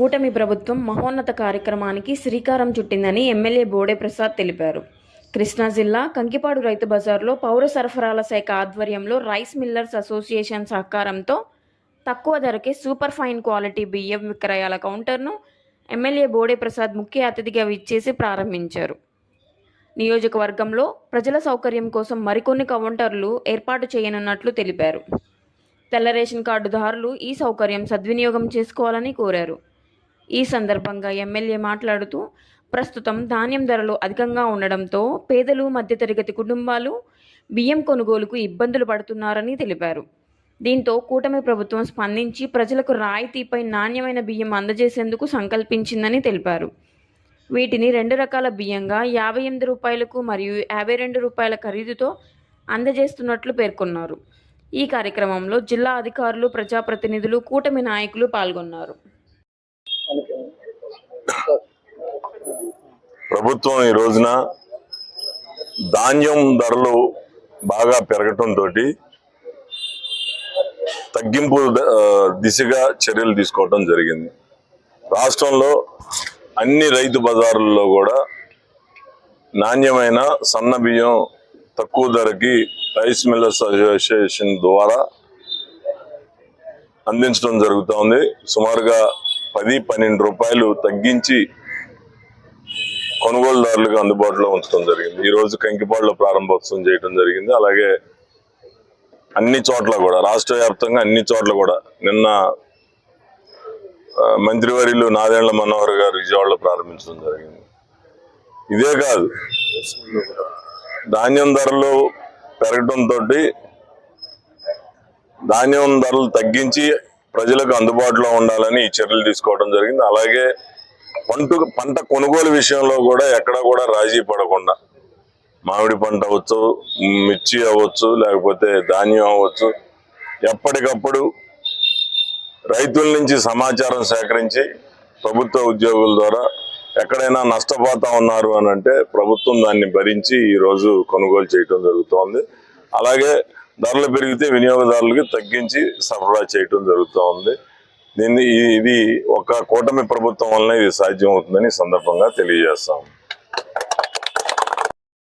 కూటమి ప్రభుత్వం మహోన్నత కార్యక్రమానికి శ్రీకారం చుట్టిందని ఎమ్మెల్యే బోడే ప్రసాద్ తెలిపారు. కృష్ణా జిల్లా కంకిపాడు రైతు బజార్లో పౌర సరఫరాల శాఖ ఆధ్వర్యంలో రైస్ మిల్లర్స్ అసోసియేషన్ సహకారంతో తక్కువ ధరకే సూపర్ ఫైన్ క్వాలిటీ బియ్యం విక్రయాల కౌంటర్ను ఎమ్మెల్యే బోడే ప్రసాద్ ముఖ్య అతిథిగా విచ్చేసి ప్రారంభించారు. నియోజకవర్గంలో ప్రజల సౌకర్యం కోసం మరికొన్ని కౌంటర్లు ఏర్పాటు చేయనున్నట్లు తెలిపారు. తెల్ల రేషన్ కార్డుదారులు ఈ సౌకర్యం సద్వినియోగం చేసుకోవాలని కోరారు. ఈ సందర్భంగా ఎమ్మెల్యే మాట్లాడుతూ, ప్రస్తుతం ధాన్యం ధరలు అధికంగా ఉండడంతో పేదలు, మధ్యతరగతి కుటుంబాలు బియ్యం కొనుగోలుకు ఇబ్బందులు పడుతున్నారని తెలిపారు. దీంతో కూటమి ప్రభుత్వం స్పందించి ప్రజలకు రాయితీపై నాణ్యమైన బియ్యం అందజేసేందుకు సంకల్పించిందని తెలిపారు. వీటిని 2 రకాల బియ్యంగా 58 రూపాయలకు మరియు 52 రూపాయల ఖరీదుతో అందజేస్తున్నట్లు పేర్కొన్నారు. ఈ కార్యక్రమంలో జిల్లా అధికారులు, ప్రజాప్రతినిధులు, కూటమి నాయకులు పాల్గొన్నారు. ప్రభుత్వం ఈ రోజున ధాన్యం ధరలు బాగా పెరగటంతో తగ్గింపు దిశగా చర్యలు తీసుకోవడం జరిగింది. రాష్ట్రంలో అన్ని రైతు బజారుల్లో కూడా నాణ్యమైన సన్న బియ్యం తక్కువ ధరకి రైస్ మిల్లర్స్ అసోసియేషన్ ద్వారా అందించడం జరుగుతోంది. సుమారుగా 10-12 రూపాయలు తగ్గించి కొనుగోలుదారులకు అందుబాటులో ఉంచడం జరిగింది. ఈరోజు కంకిపాడులో ప్రారంభోత్సవం చేయడం జరిగింది. అలాగే అన్ని చోట్ల కూడా, రాష్ట్ర వ్యాప్తంగా అన్ని చోట్ల కూడా నిన్న మంత్రివర్యులు నాదెండ్ల మనోహర్ గారు విజయవాడలో ప్రారంభించడం జరిగింది. ఇదే కాదు, ధాన్యం ధరలు పెరగడంతో ధాన్యం ధరలు తగ్గించి ప్రజలకు అందుబాటులో ఉండాలని ఈ చర్యలు తీసుకోవడం జరిగింది. అలాగే పంట కొనుగోలు విషయంలో కూడా ఎక్కడా కూడా రాజీ పడకుండా, మామిడి పంట అవ్వచ్చు, మిర్చి అవ్వచ్చు, లేకపోతే ధాన్యం అవ్వచ్చు, ఎప్పటికప్పుడు రైతుల నుంచి సమాచారం సేకరించి ప్రభుత్వ ఉద్యోగుల ద్వారా ఎక్కడైనా నష్టపోతా ఉన్నారు అని అంటే ప్రభుత్వం దాన్ని భరించి ఈరోజు కొనుగోలు చేయటం జరుగుతోంది. అలాగే ధరలు పెరిగితే వినియోగదారులకి తగ్గించి సరఫరా చేయటం జరుగుతోంది. ఇది ఒక కూటమి ప్రభుత్వం వలన ఇది సాధ్యం అవుతుందని సందర్భంగా తెలియజేస్తాం.